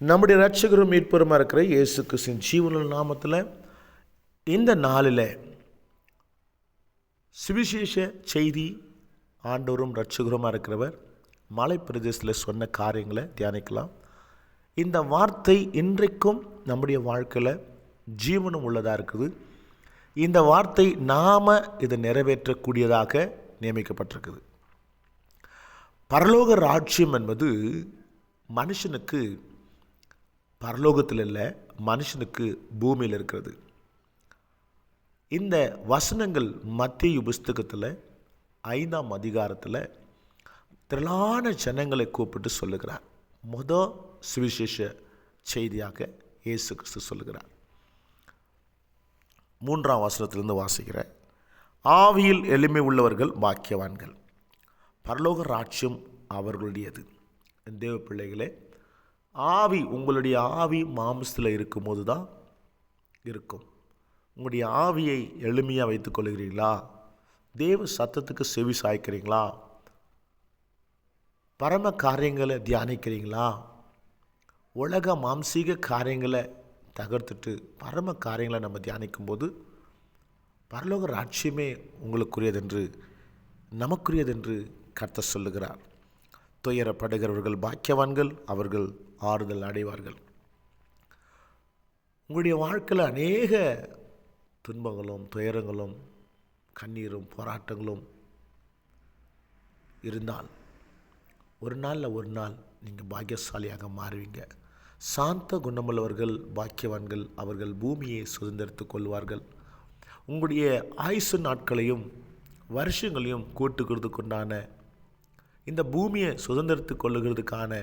நம்முடைய இரட்சகரும் மீட்பருமா இருக்கிற இயேசு கிறிஸ்துவின் ஜீவனுள்ள நாமத்தில் இந்த நாளில் சுவிசேஷ செய்தி ஆண்டவரும் இரட்சகருமா இருக்கிறவர் மலை பிரதேசத்தில் சொன்ன காரியங்களை தியானிக்கலாம். இந்த வார்த்தை இன்றைக்கும் நம்முடைய வாழ்க்கையில் ஜீவனம் உள்ளதாக இருக்குது. இந்த வார்த்தை நாம் இதை நிறைவேற்றக்கூடியதாக நியமிக்கப்பட்டிருக்குது. பரலோக ராஜ்யம் என்பது மனுஷனுக்கு பரலோகத்தில் இல்லை, மனுஷனுக்கு பூமியில் இருக்கிறது. இந்த வசனங்கள் மத்தேயு புஸ்தகத்தில் 5ஆம் அதிகாரத்தில் திரளான ஜனங்களை கூப்பிட்டு சொல்லுகிறார். சுவிசேஷ செய்தியாக இயேசு கிறிஸ்து சொல்லுகிறார். 3ஆம் வசனத்திலிருந்து வாசிக்கிற, ஆவியில் எளிமை உள்ளவர்கள் பாக்கியவான்கள், பரலோக ராஜ்யம் அவர்களுடையது. தேவ பிள்ளைகளே, ஆவி, உங்களுடைய ஆவி மாம்சத்தில் இருக்கும்போது தான் இருக்கும். உங்களுடைய ஆவியை எளிமையாக வைத்துக் கொள்கிறீங்களா? தேவ சத்தத்துக்கு செவி சாய்க்கிறீங்களா? பரம காரியங்களை தியானிக்கிறீங்களா? உலக மாம்சீக காரியங்களை தகர்த்துட்டு பரம காரியங்களை நம்ம தியானிக்கும்போது பரலோக ராஜ்யமே உங்களுக்குரியதென்று, நமக்குரியதென்று கர்த்தர் சொல்லுகிறார். துயரப்படுகிறவர்கள் பாக்கியவான்கள், அவர்கள் ஆறுதல் அடைவார்கள். உங்களுடைய வாழ்க்கையில் அநேக துன்பங்களும் துயரங்களும் கண்ணீரும் போராட்டங்களும் இருந்தால் ஒரு நாள் நீங்கள் பாக்கியசாலியாக மாறுவீங்க. சாந்த குணமுள்ளவர்கள் பாக்கியவான்கள், அவர்கள் பூமியை சுதந்திரித்து கொள்வார்கள். உங்களுடைய ஆயுசு நாட்களையும் வருஷங்களையும் கூட்டுக்கிறது கொண்டான இந்த பூமியை சுதந்திரித்து கொள்ளுகிறதுக்கான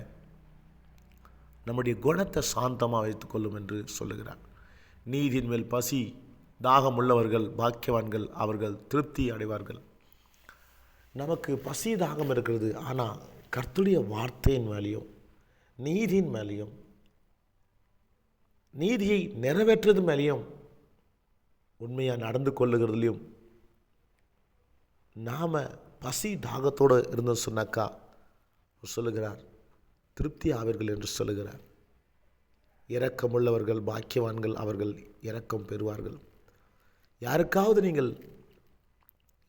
நம்முடைய குணத்தை சாந்தமாக வைத்துக்கொள்ளும் என்று சொல்லுகிறார். நீதியின் மேல் பசி தாகம் உள்ளவர்கள் பாக்கியவான்கள், அவர்கள் திருப்தி அடைவார்கள். நமக்கு பசி தாகம் இருக்கிறது, ஆனால் கர்த்தருடைய வார்த்தையின் மேலேயும் நீதியின் மேலேயும் நீதியை நிறைவேற்றது மேலேயும் உண்மையாக நடந்து கொள்ளுகிறதுலையும் நாம் பசி தாகத்தோடு இருந்தோம் சொன்னாக்கா சொல்லுகிறார், திருப்தி ஆவீர்கள் என்று சொல்லுகிறார். இரக்கமுள்ளவர்கள் பாக்கியவான்கள், அவர்கள் இரக்கம் பெறுவார்கள். யாருக்காவது நீங்கள்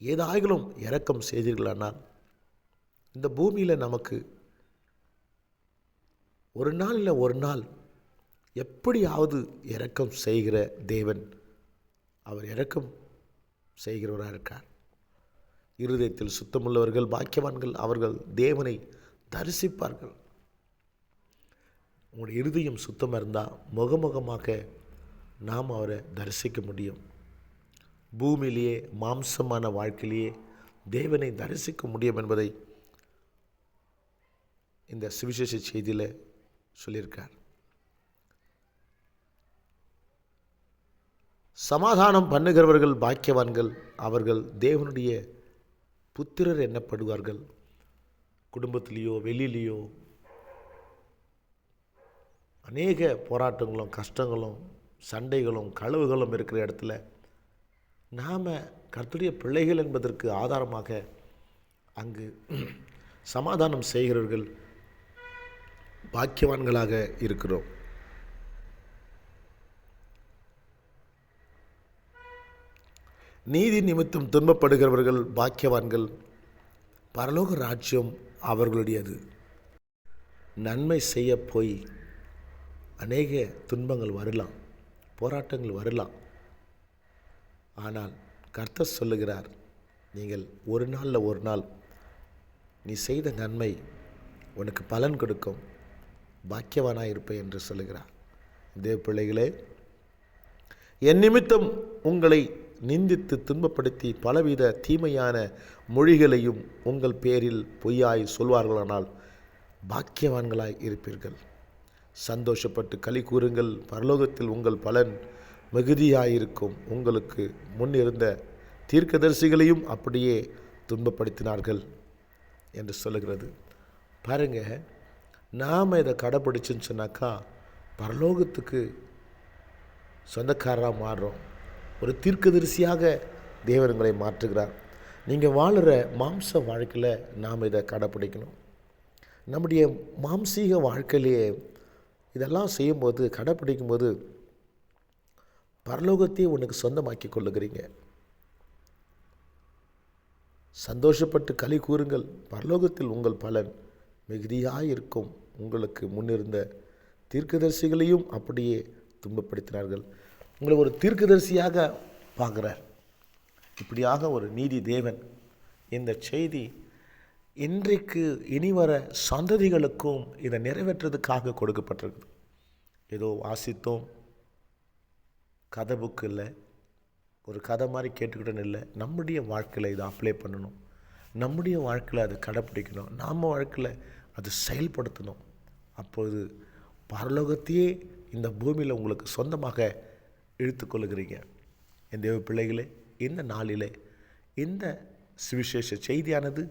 ஏதாயிலும் இரக்கம் செய்தீர்களானால் இந்த பூமியில் நமக்கு ஒரு நாள் இல்லை ஒரு நாள் எப்படியாவது இரக்கம் செய்கிற தேவன், அவர் இரக்கம் செய்கிறவராக இருக்கார். இருதயத்தில் சுத்தமுள்ளவர்கள் பாக்கியவான்கள், அவர்கள் தேவனை தரிசிப்பார்கள். உங்களுடைய இருதயம் சுத்தமாக இருந்தால் முகமுகமாக நாம் அவரை தரிசிக்க முடியும். பூமியிலேயே மாம்சமான வாழ்க்கையிலேயே தேவனை தரிசிக்க முடியும் என்பதை இந்த சுவிசேஷ செய்தியில் சொல்லியிருக்கார். சமாதானம் பண்ணுகிறவர்கள் பாக்கியவான்கள், அவர்கள் தேவனுடைய புத்திரர் எண்ணப்படுவார்கள். குடும்பத்திலேயோ வெளியிலேயோ அநேக போராட்டங்களும் கஷ்டங்களும் சண்டைகளும் களவுகளும் இருக்கிற இடத்துல நாம் கர்த்தருடைய பிள்ளைகள் என்பதற்கு ஆதாரமாக அங்கு சமாதானம் செய்கிறவர்கள் பாக்கியவான்களாக இருக்கிறோம். நீதி நிமித்தம் துன்பப்படுகிறவர்கள் பாக்கியவான்கள், பரலோக ராஜ்யம் அவர்களுடையது. நன்மை செய்ய போய் அநேக துன்பங்கள் வரலாம், போராட்டங்கள் வரலாம். ஆனால் கர்த்தர் சொல்லுகிறார், நீங்கள் ஒரு நாளில் ஒரு நாள் நீ செய்த நன்மை உனக்கு பலன் கொடுக்கும், பாக்கியவானாக இருப்பேன் என்று சொல்லுகிறார். தேவ பிள்ளைகளே, என் நிமித்தம் உங்களை நிந்தித்து துன்பப்படுத்தி பலவித தீமையான மொழிகளையும் உங்கள் பேரில் பொய்யாய் சொல்வார்களானால் பாக்கியவான்களாய் இருப்பீர்கள். சந்தோஷப்பட்டு களி கூறுங்கள், பரலோகத்தில் உங்கள் பலன் மிகுதியாயிருக்கும். உங்களுக்கு முன் இருந்த தீர்க்கதரிசிகளையும் அப்படியே துன்பப்படுத்தினார்கள் என்று சொல்லுகிறது. பாருங்கள், நாம் இதை கடைப்பிடிச்சுன்னு சொன்னாக்கா பரலோகத்துக்கு சொந்தக்காரராக மாறுறோம். ஒரு தீர்க்கதரிசியாக தேவன்களை மாற்றுகிறார். நீங்கள் வாழுற மாம்ச வாழ்க்கையில் நாம் இதை கடைப்பிடிக்கணும். நம்முடைய மாம்சீக வாழ்க்கையிலேயே இதெல்லாம் செய்யும்போது, கடைப்பிடிக்கும்போது பரலோகத்தையே உனக்கு சொந்தமாக்கி கொள்ளுகிறீங்க. சந்தோஷப்பட்டு களி கூறுங்கள், பரலோகத்தில் உங்கள் பலன் மிகுதியாயிருக்கும். உங்களுக்கு முன்னிருந்த தீர்க்கதரிசிகளையும் அப்படியே துன்பப்படுத்தினார்கள். உங்களை ஒரு தீர்க்கதரிசியாக பார்க்குறார். இப்படியாக ஒரு நீதி தேவன். இந்த செய்தி இன்றைக்கு இனிவர சந்ததிகளுக்கும் இதை நிறைவேற்றுறதுக்காக கொடுக்கப்பட்டிருக்குது. ஏதோ வாசித்தோம், கதை புக்கு இல்லை, ஒரு கதை மாதிரி கேட்டுக்கிட்டோன்னு இல்லை. நம்முடைய வாழ்க்கையில் இதை அப்ளை பண்ணணும், நம்முடைய வாழ்க்கையில் அதை கடைப்பிடிக்கணும், நாம் வாழ்க்கையில் அதை செயல்படுத்தணும். அப்போது பரலோகத்தையே இந்த பூமியில் உங்களுக்கு சொந்தமாக இழுத்துக்கொள்ளுகிறீங்க. என் தேவ பிள்ளைகளே, இந்த நாளிலே இந்த சுவிசேஷ செய்தியானது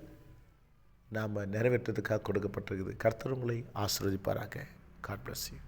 நாம் நிறைவேற்றதுக்காக கொடுக்கப்பட்டிருக்குது. கர்த்தர் உங்களை ஆசீர்வதிப்பாராக. God bless you.